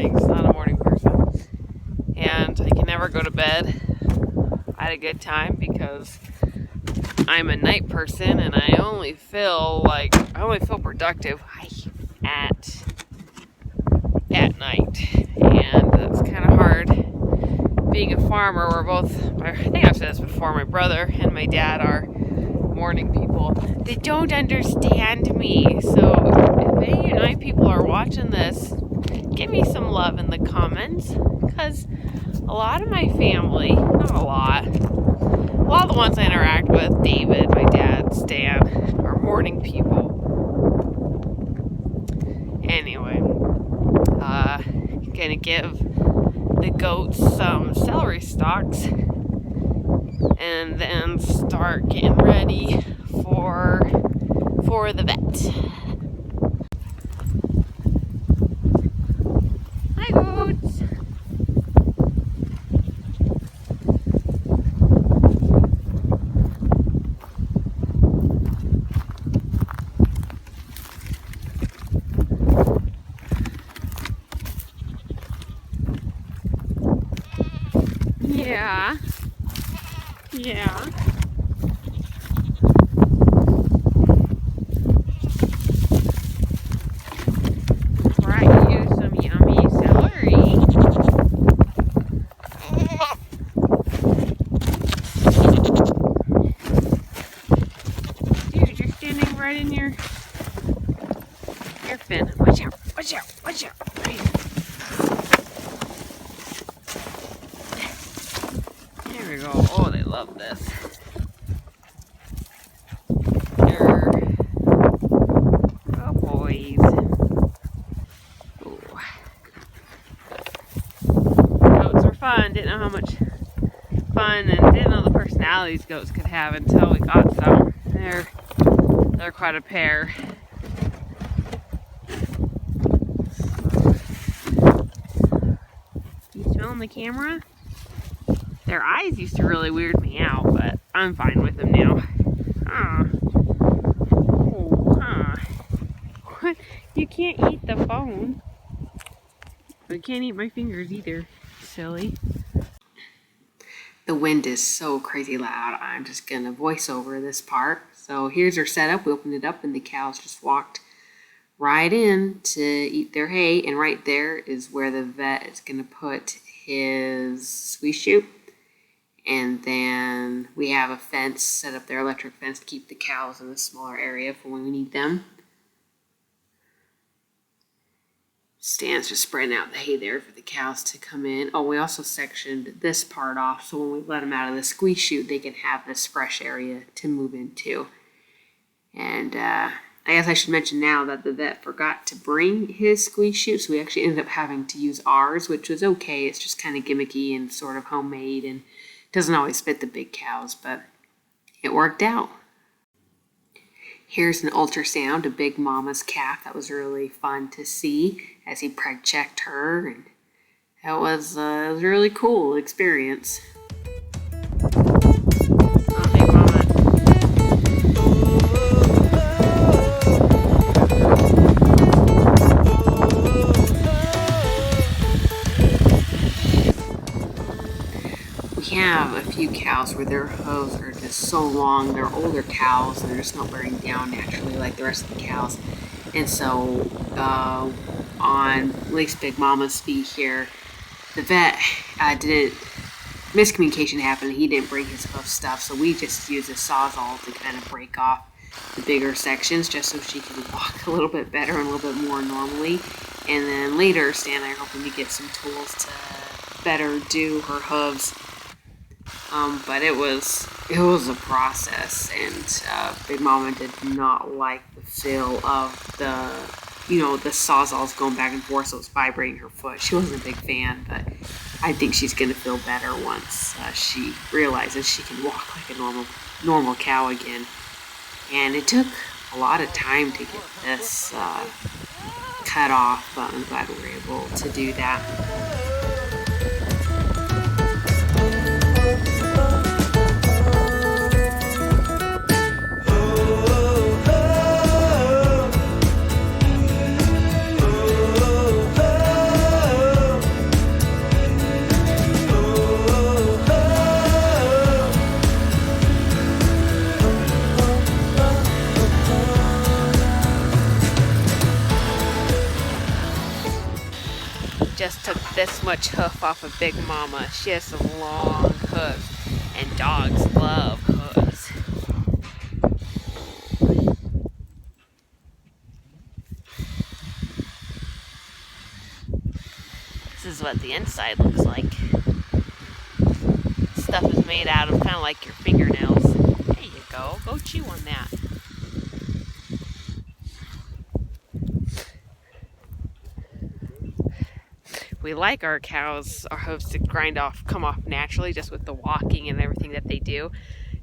mornings, not a morning person. And I can never go to bed at a good time because I'm a night person and I only feel productive at night. And that's kind of hard. Being a farmer, I think I've said this before, my brother and my dad are morning people. They don't understand me. So if any night people are watching this, give me some love in the comments, because a lot of my family, not a lot of the ones I interact with, David, my dad, Stan, are morning people. Anyway, gonna give the goats some celery stalks and then start getting ready for the vet. Hi, goats. Yeah. Brought you some yummy celery. Dude, you're standing right in your fin. Watch out. There we go. Oh, they love this. Oh, boys. Ooh. Goats are fun. Didn't know how much fun and didn't know the personalities goats could have until we got some. They're quite a pair. You smelling the camera? Their eyes used to really weird me out, but I'm fine with them now. What? You can't eat the phone. I can't eat my fingers either. Silly. The wind is so crazy loud. I'm just gonna voice over this part. So here's our setup. We opened it up and the cows just walked right in to eat their hay. And right there is where the vet is gonna put his squeeze chute. And then we have a fence set up there, electric fence, to keep the cows in a smaller area for when we need them. Stan's just spreading out the hay there for the cows to come in. Oh, we also sectioned this part off so when we let them out of the squeeze chute, they can have this fresh area to move into. And I guess I should mention now that the vet forgot to bring his squeeze chute, so we actually ended up having to use ours, which was okay. It's just kind of gimmicky and sort of homemade and doesn't always fit the big cows, but it worked out. Here's an ultrasound of Big Mama's calf. That was really fun to see as he preg checked her, and that was a really cool experience. Oh, Big Mama. We have a few cows where their hooves are just so long. They're older cows and they're just not wearing down naturally like the rest of the cows. And so on at least Big Mama's feet here, the vet miscommunication happened. He didn't bring his hoof stuff, so we just used a Sawzall to kind of break off the bigger sections just so she can walk a little bit better and a little bit more normally. And then later, Stan and I are hoping to get some tools to better do her hooves. But it was a process, and Big Mama did not like the feel of the Sawzalls going back and forth, so it was vibrating her foot. She wasn't a big fan, but I think she's going to feel better once she realizes she can walk like a normal cow again. And it took a lot of time to get this cut off, but I'm glad we were able to do that. this much hoof off of Big Mama. She has some long hooves, and dogs love hooves. This is what the inside looks like. Stuff is made out of kind of like your fingernails. There you go. Go chew on that. We like our cows, our hooves to come off naturally just with the walking and everything that they do.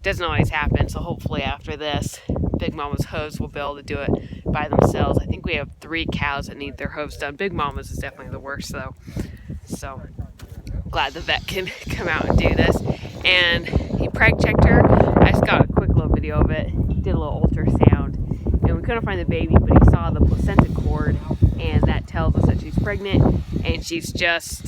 Doesn't always happen, so hopefully after this, Big Mama's hooves will be able to do it by themselves. I think we have 3 cows that need their hooves done. Big Mama's is definitely the worst though. So glad the vet can come out and do this. And he preg checked her. I just got a quick little video of it. Did a little ultrasound, and we couldn't find the baby, but he saw the placenta cord, and that tells us that she's pregnant, and she's just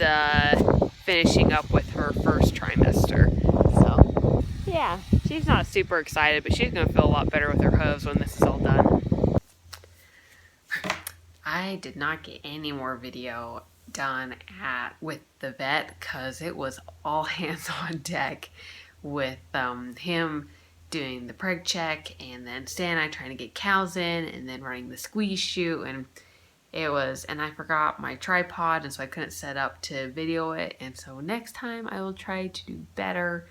finishing up with her first trimester. So yeah, she's not super excited, but she's gonna feel a lot better with her hooves when this is all done. I did not get any more video done with the vet because it was all hands on deck with him doing the preg check, and then Stan and I trying to get cows in, and then running the squeeze chute, and I forgot my tripod, and so I couldn't set up to video it, and so next time I will try to do better.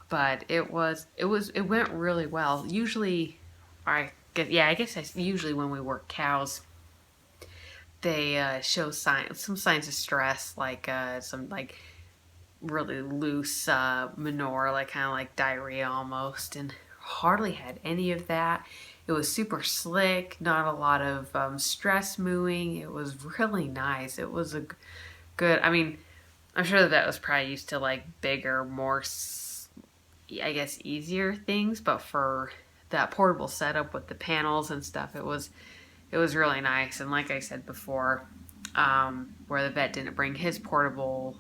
But it went really well. Usually, I guess usually when we work cows, they show some signs of stress, like some like really loose manure, like kind of like diarrhea almost, and hardly had any of that. It was super slick, not a lot of stress mooing. It was really nice. It was a good, I mean, I'm sure that was probably used to like bigger, more, I guess, easier things, but for that portable setup with the panels and stuff, it was really nice. And like I said before, where the vet didn't bring his portable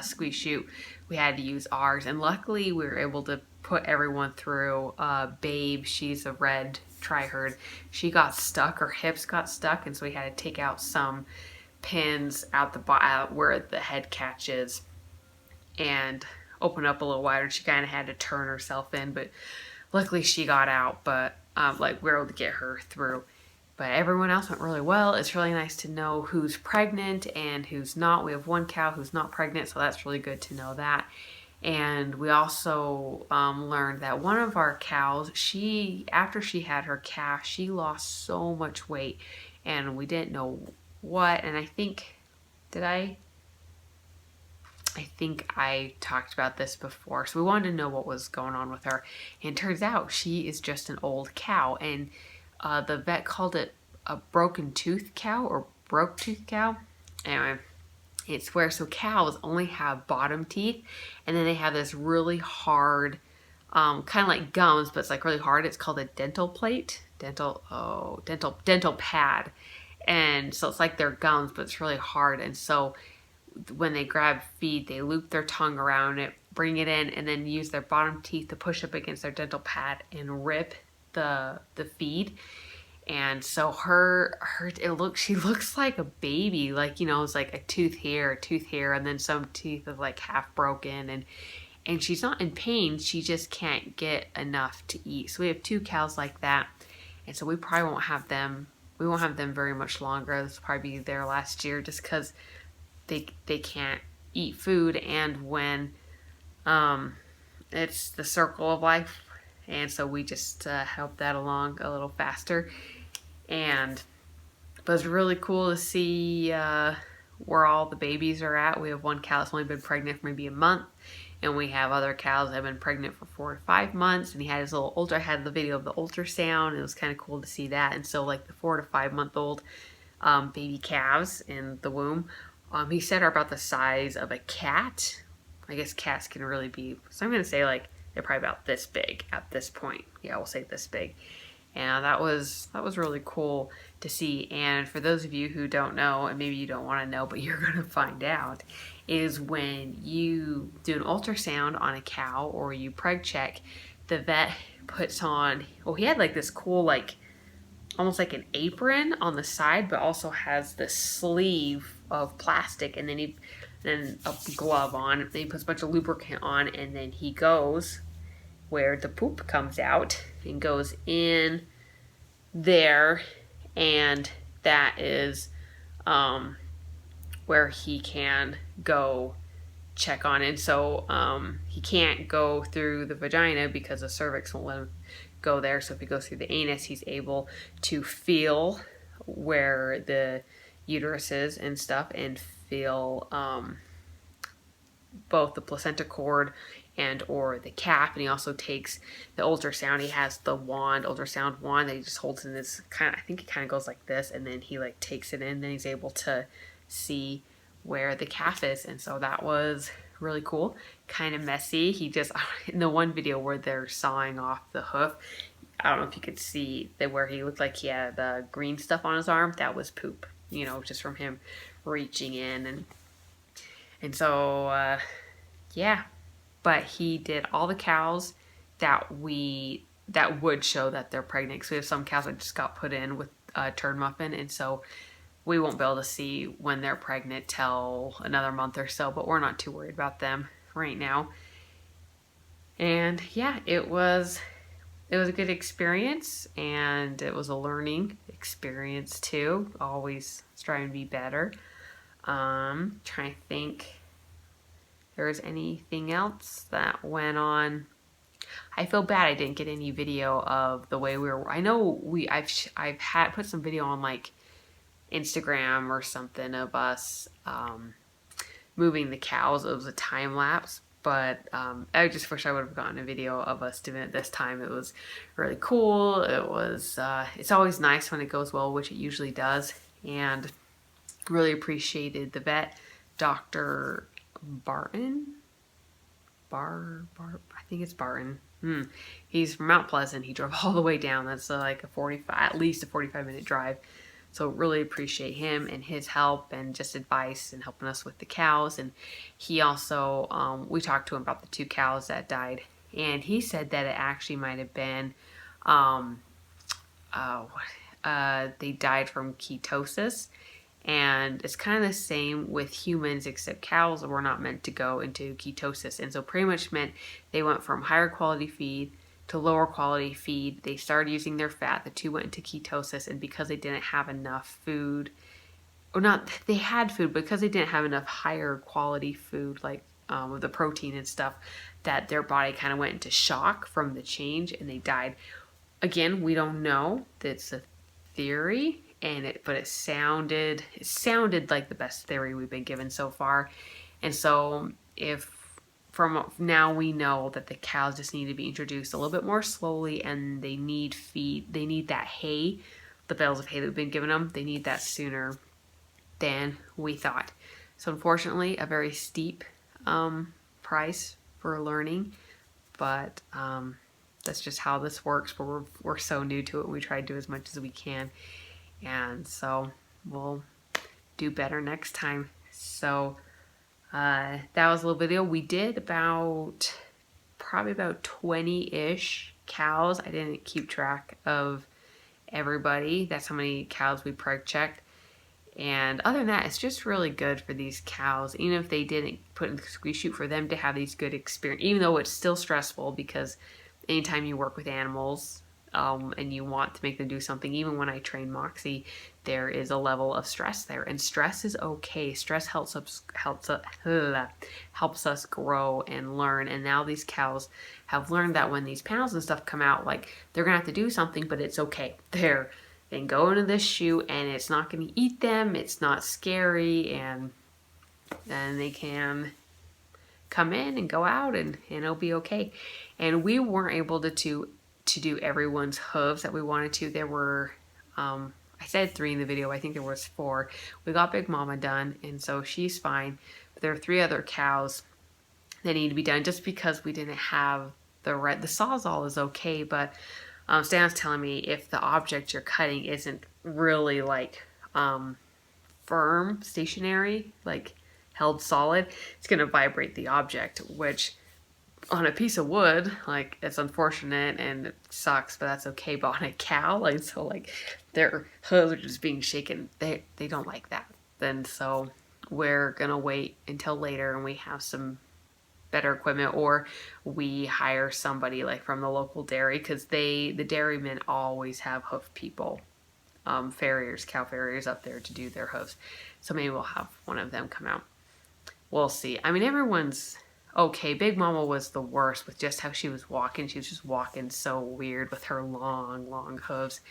squeeze chute, we had to use ours, and luckily we were able to put everyone through. Babe, she's a red tri-herd, she got stuck, her hips got stuck, and so we had to take out some pins out where the head catches and open up a little wider. She kind of had to turn herself in, but luckily she got out. But like we were able to get her through. But everyone else went really well. It's really nice to know who's pregnant and who's not. We have 1 cow who's not pregnant, so that's really good to know that. And we also learned that one of our cows, after she had her calf, she lost so much weight, and we didn't know what. And I think I talked about this before, so we wanted to know what was going on with her. And it turns out she is just an old cow, and the vet called it a broken tooth cow or broke tooth cow. Anyway, it's where cows only have bottom teeth, and then they have this really hard, kind of like gums, but it's like really hard. It's called a dental plate, dental pad, and so it's like their gums, but it's really hard. And so when they grab feed, they loop their tongue around it, bring it in, and then use their bottom teeth to push up against their dental pad and rip the feed. And so she looks like a baby, like, it's like a tooth here, and then some teeth is like half broken, and she's not in pain, she just can't get enough to eat. So we have 2 cows like that, and so we probably won't have them very much longer. This will probably be their last year, just because they can't eat food, and when it's the circle of life. And so we just helped that along a little faster. But it was really cool to see where all the babies are at. We have 1 cow that's only been pregnant for maybe a month, and we have other cows that have been pregnant for 4 to 5 months. And he had I had the video of the ultrasound. It was kind of cool to see that. And so like the 4 to 5 month old baby calves in the womb, he said are about the size of a cat. I guess cats can really be, so I'm going to say like they're probably about this big at this point. Yeah, we'll say this big. And that was really cool to see. And for those of you who don't know, and maybe you don't want to know, but you're going to find out, is when you do an ultrasound on a cow or you preg check, the vet puts on, he had like this cool, like almost like an apron on the side, but also has this sleeve of plastic, and then he then a glove on, then he puts a bunch of lubricant on, and then he goes where the poop comes out and goes in there, and that is where he can go check on it. So he can't go through the vagina because the cervix won't let him go there. So if he goes through the anus, he's able to feel where the uterus is and stuff, and feel both the placenta cord and or the cap. And he also takes the ultrasound. He has the ultrasound wand that he just holds in this kind of, I think it kind of goes like this, and then he like takes it in, and then he's able to see where the calf is. And so that was really cool, kind of messy. He just, in the one video where they're sawing off the hoof, I don't know if you could see that where he looked like he had the green stuff on his arm, that was poop, you know, just from him reaching in. And so yeah, but he did all the cows that would show that they're pregnant. So we have some cows that just got put in with a turd muffin, and so we won't be able to see when they're pregnant till another month or so, but we're not too worried about them right now. And yeah, it was a good experience, and it was a learning experience too. Always trying to be better. Trying to think if there was anything else that went on. I feel bad I didn't get any video of the way we were. I know I've had put some video on like Instagram or something of us moving the cows. It was a time lapse, but I just wish I would have gotten a video of us doing it this time. It was really cool. It was it's always nice when it goes well, which it usually does, and really appreciated the vet, Dr. Barton. I think it's Barton. He's from Mount Pleasant. He drove all the way down. That's like at least a 45-minute drive. So really appreciate him and his help and just advice and helping us with the cows. And he also, we talked to him about the 2 cows that died, and he said that it actually might have been, they died from ketosis. And it's kind of the same with humans, except cows were not meant to go into ketosis. And so pretty much meant they went from higher quality feed to lower quality feed. They started using their fat. The 2 went into ketosis, and because they didn't have enough food, or not, they had food, because they didn't have enough higher quality food, like with the protein and stuff, that their body kind of went into shock from the change, and they died. Again, we don't know. It's a theory, but it sounded like the best theory we've been given so far. And so if from now we know that the cows just need to be introduced a little bit more slowly, and they need feed, they need that hay, the bales of hay that we've been giving them, they need that sooner than we thought. So unfortunately, a very steep price for learning, but that's just how this works. But we're so new to it. We try to do as much as we can, and so we'll do better next time. So that was a little video. We did probably about 20-ish cows. I didn't keep track of everybody. That's how many cows we preg checked. And other than that, it's just really good for these cows, even if they didn't put in the squeeze chute, for them to have these good experience, even though it's still stressful, because anytime you work with animals and you want to make them do something, even when I train Moxie, there is a level of stress there, and stress is okay. Stress helps us grow and learn. And now these cows have learned that when these panels and stuff come out, like, they're gonna have to do something, but it's okay. They can go into this chute and it's not going to eat them. It's not scary, and then they can come in and go out, and it'll be okay. And we weren't able to do everyone's hooves that we wanted to. There were, I said 3 in the video. I think there was 4. We got Big Mama done, and so she's fine. But there are 3 other cows that need to be done, just because we didn't have the Sawzall is okay, but Stan's telling me if the object you're cutting isn't really like firm, stationary, like held solid, it's going to vibrate the object, which on a piece of wood, like, it's unfortunate and it sucks, but that's okay. But on a cow, like, so like their hooves are just being shaken, they don't like that. Then so we're gonna wait until later and we have some better equipment, or we hire somebody like from the local dairy, because the dairymen always have hoof people, farriers, cow farriers up there to do their hoofs. So maybe we'll have one of them come out. We'll see. I mean, everyone's okay. Big Mama was the worst with just how she was walking. She was just walking so weird with her long hooves.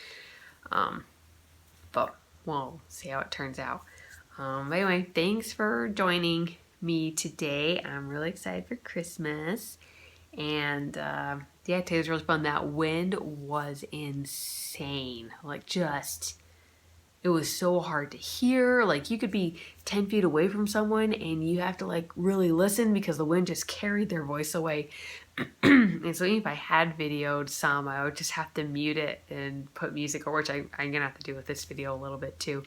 But we'll see how it turns out. Anyway, thanks for joining me today. I'm really excited for Christmas. And yeah, today was really fun. That wind was insane. Like, just, it was so hard to hear. Like, you could be 10 feet away from someone and you have to like really listen because the wind just carried their voice away. And so even if I had videoed some, I would just have to mute it and put music, or which I'm gonna have to do with this video a little bit too,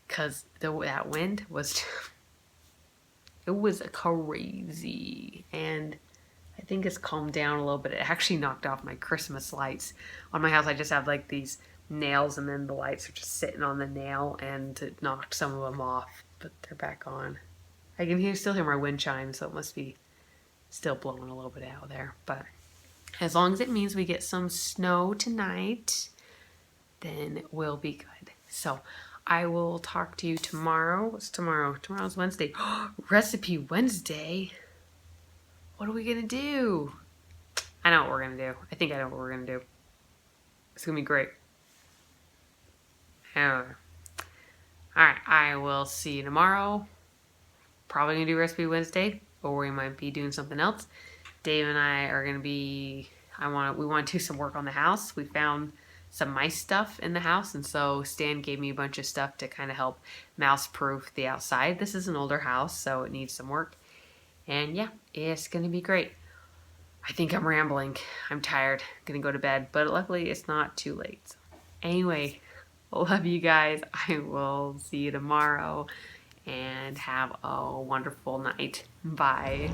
because that wind was it was crazy. And I think it's calmed down a little bit. It actually knocked off my Christmas lights on my house. I just have like these nails, and then the lights are just sitting on the nail, and it knocked some of them off, but they're back on. I can still hear my wind chime, so it must be still blowing a little bit out there. But as long as it means we get some snow tonight, then we'll be good. So I will talk to you tomorrow. What's tomorrow? Tomorrow's Wednesday. Recipe Wednesday. What are we gonna do? I know what we're gonna do. I think I know what we're gonna do. It's gonna be great. Alright, I will see you tomorrow. Probably gonna do Recipe Wednesday, or we might be doing something else. Dave and I are gonna be, we want to do some work on the house. We found some mice stuff in the house, and so Stan gave me a bunch of stuff to kind of help mouse proof the outside. This is an older house, so it needs some work. And yeah, it's gonna be great. I think I'm rambling. I'm tired. I'm gonna go to bed, but luckily it's not too late. So anyway, love you guys. I will see you tomorrow, and have a wonderful night. Bye.